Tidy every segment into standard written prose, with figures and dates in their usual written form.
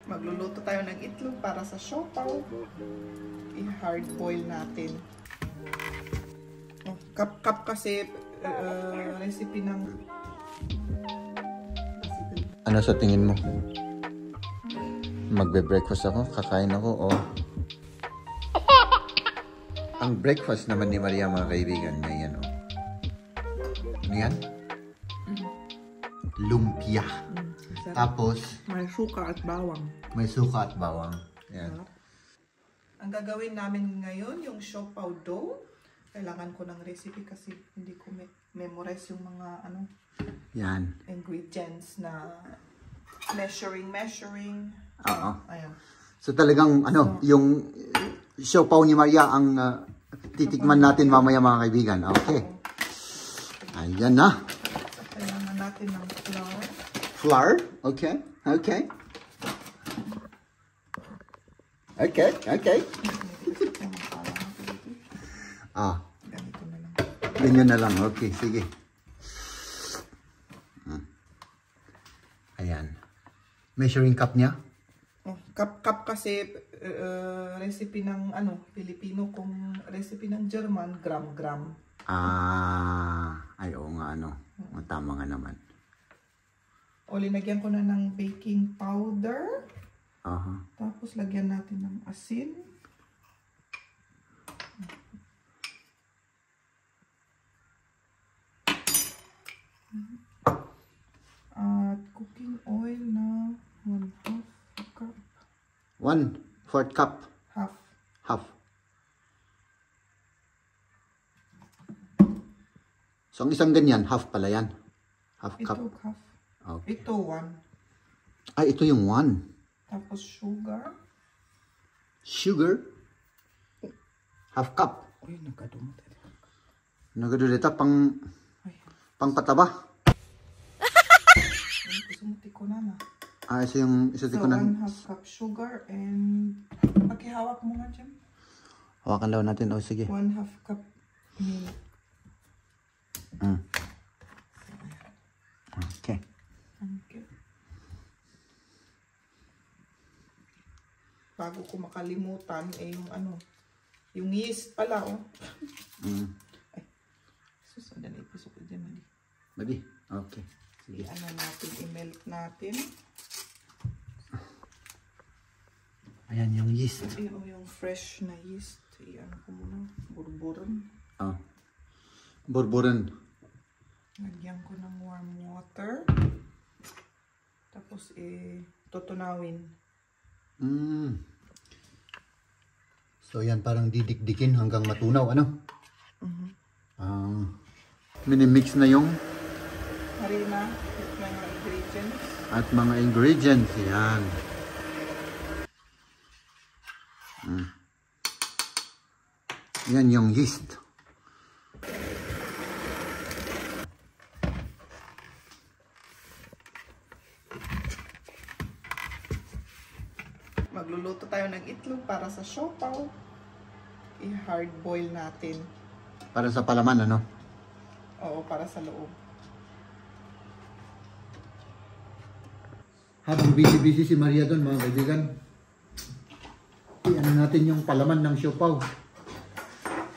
Magluluto tayo ng itlog para sa siopaw. I-hard boil natin. Oh, cup kasi recipe ng... Ano sa tingin mo? Magbe-breakfast ako? Kakain ako? O... Ang breakfast naman ni Maria, mga kaibigan, ngayon, o. Ano yan? Lumpia. Tapos, may suka at bawang. May suka at bawang. Yan. Ang gagawin namin ngayon, yung siopaw dough. Kailangan ko ng recipe kasi hindi ko memorize yung mga Yan. ingredients na measuring. Oo. Ayan. So talagang yung siopaw ni Maria ang titikman natin mamaya, mga kaibigan. Okay. Ayan na. Kailangan natin ng flour. Flour? Okay. Okay. Okay. Okay. Ganito na lang. Ganyan na lang. Okay. Sige. Ayan. Measuring cup niya? Oh, cup kasi recipe ng Filipino, kung recipe ng German, gram. Ay, oo nga, tama nga naman. O, linagyan ko na ng baking powder. Tapos, lagyan natin ng asin. At cooking oil na 1/2 cup. 1/4 cup? Half. So, ang isang ganyan, half pala yan. Half cup. Ito half. Okay. Ito 1. Ay, ito yung 1. Tapos sugar. Sugar? Half cup. Uy, nagkadumot. Nagadulita pang pataba. Sumuti ko na. Isa yung So, ko na. 1/2 cup sugar and pakihawak mo nga dyan. Hawakan daw natin. O, sige. 1/2 cup milk. Okay. Okay. Bago ko makalimutan, yung yeast pala, Ay, susundan na ipusok ko dyan, mali. Mali? Okay. Sige. Natin, i-melt natin. Ayan yung yeast. Yung fresh na yeast. Ko muna, burburan. Burburan. Lagyan ko ng warm water. Tapos, tutunawin. So, yan parang didikdikin hanggang matunaw, minimix na yung Harina at mga ingredients. At mga ingredients, yan. Yan yung yeast. Magluluto tayo ng itlog para sa siopaw. I-hard boil natin. Para sa palaman, Oo, para sa loob. Habang busy si Maria doon, mga kaibigan, i-ano natin yung palaman ng siopaw.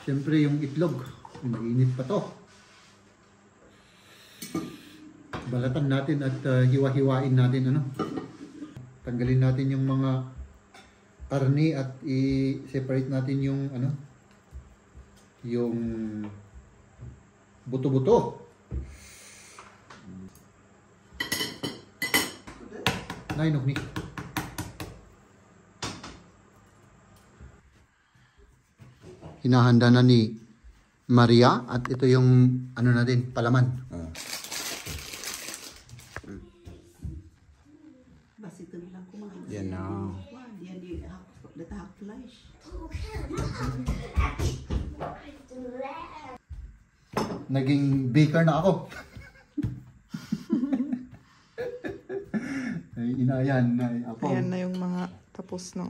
Siyempre yung itlog, mainit pa to. Balatan natin at hiwa-hiwain natin, Tanggalin natin yung mga karni at i-separate natin yung yung buto-buto. Nainok ni. Hinahanda na ni Maria at ito yung natin, palaman. Yan na. Naging baker na ako. Ayan na yung mga tapos na.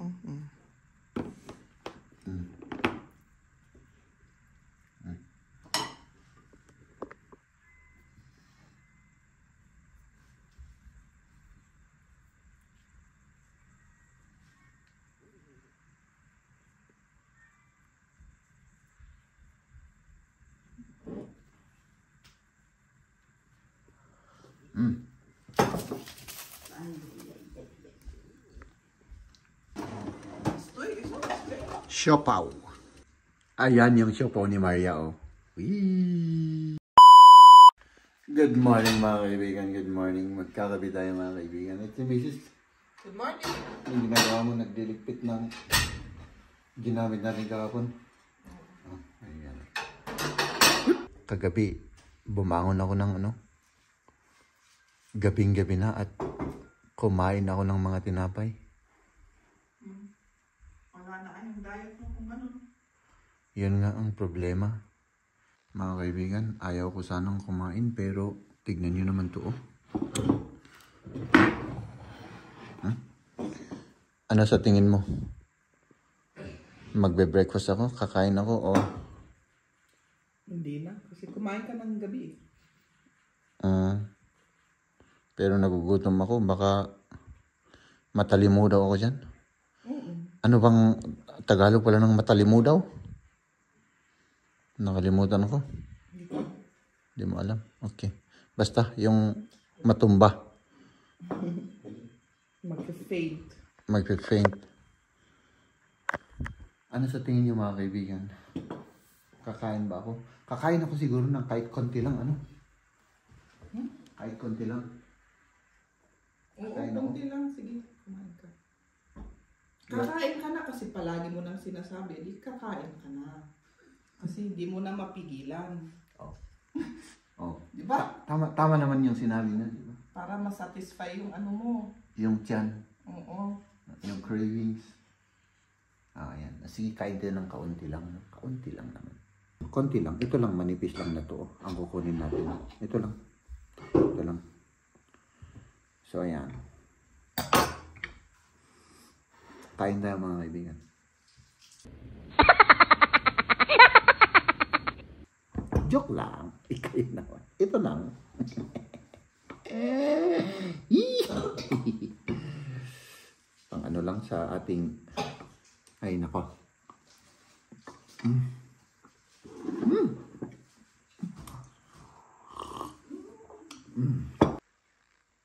Siopaw. Ayan yung siopaw ni Maria, oh. Whee! Good morning mga kaibigan, good morning. Magkakabi tayo mga kaibigan. At si Mrs. Good morning. Yung ginagawa mo, nagdiligpit ng ginamit natin kahapon. Oh, ayan. Kagabi, bumangon ako ng gabing-gabi na at kumain ako ng mga tinapay. Wala na yung diet mo kung ano. Yun nga ang problema. Mga kaibigan, ayaw ko sanang kumain pero tignan nyo naman to, oh. Huh? Ano sa tingin mo? Magbe-breakfast ako? Kakain ako? O? Hindi na. Kasi kumain ka ng gabi. Pero nagugutom ako. Baka matalimu daw ako dyan. Ano bang Tagalog pala ng matalimu daw? Nakalimutan ko. Hindi mo alam. Okay. Basta yung matumba. Mag-faint. Mag-faint. Ano sa tingin niyo mga kaibigan? Kakain ba ako? Kakain ako siguro ng kahit konti lang. Ano? Kahit konti lang. Oo, konti lang. Sige, kumain ka. Kakain ka na kasi palagi mo nang sinasabi. Di kakain ka na. Kasi hindi mo na mapigilan. Oh. Oh. Di ba? Tama naman yung sinabi na, di ba? Para masatisfy yung ano mo. Yung tiyan. Oo. Yung cravings. Ayan. Sige, kain din ng kaunti lang. Kaunti lang naman. Konti lang. Ito lang, manipis lang na to. Ang kukunin natin. Ito lang. Ito lang. So, ayan. Kain tayo mga kaibigan. Joke lang. Ikain naman. Ito lang. Pang ano lang sa ating... Ay, nako.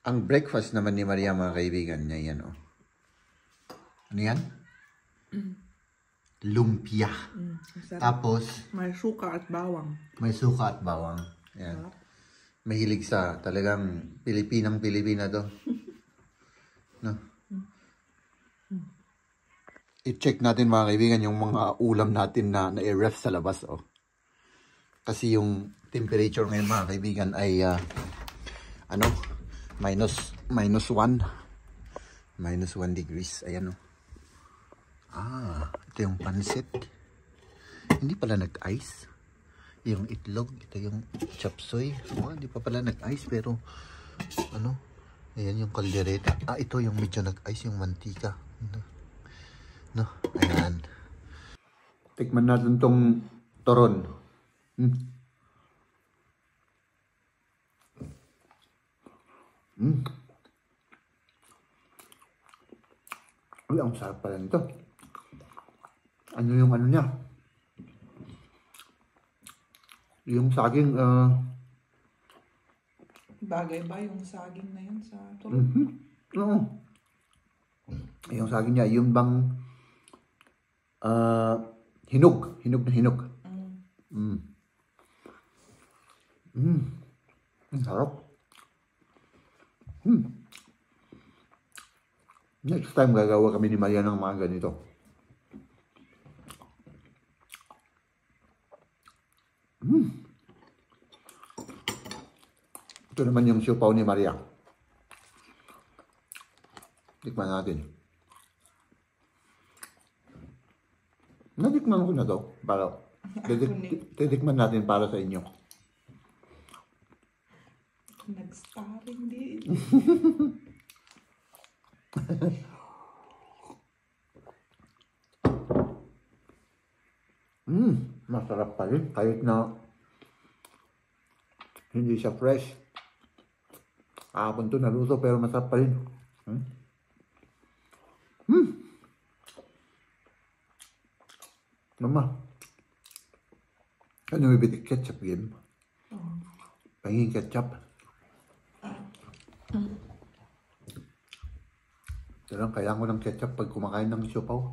Ang breakfast naman ni Maria mga kaibigan niya yan, oh. Ano yan? Lumpia. Tapos, may suka at bawang. may suka at bawang. Yan. Mahilig sa talagang Pilipinang-Pilipina to. No? I-check natin mga kaibigan yung mga ulam natin na i-ref sa labas. Oh. Kasi yung temperature ngayon mga kaibigan ay minus 1 degrees. Ayan, oh. Ito yung pansit. Hindi pala nag-ice. Yung itlog, ito yung chop suey. Hindi pa pala nag-ice pero ayan yung kaldereta. Ito yung medyo nag-ice, yung mantika. No, ayan. Tikman natin tong toron. Uy, ang sarap pala nito. Ano yung ano niya? Yung saging, Bagay ba yung saging na yun sa turon? Oo. Yung saging niya, yung bang hinog na hinog. Ang sarap. Next time gagawa kami ni Maria ng mga ganito. Ito naman yung siopaw ni Maria. Tikman natin. Natikman ko na to. Para titikman natin para sa inyo. Nag-starring din. Masarap pa rin. Kahit na hindi siya fresh. Kahapon to naluto pero masarap pa rin. Mama, ano may bitik ketchup game? Pahingin ketchup. Pero kailangan ko ng ketchup pag kumakain ng siopaw.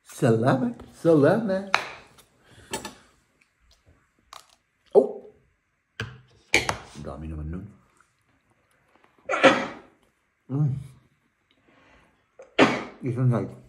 Salamat! Salamat! Oh! Ang dami naman nun. Isang night.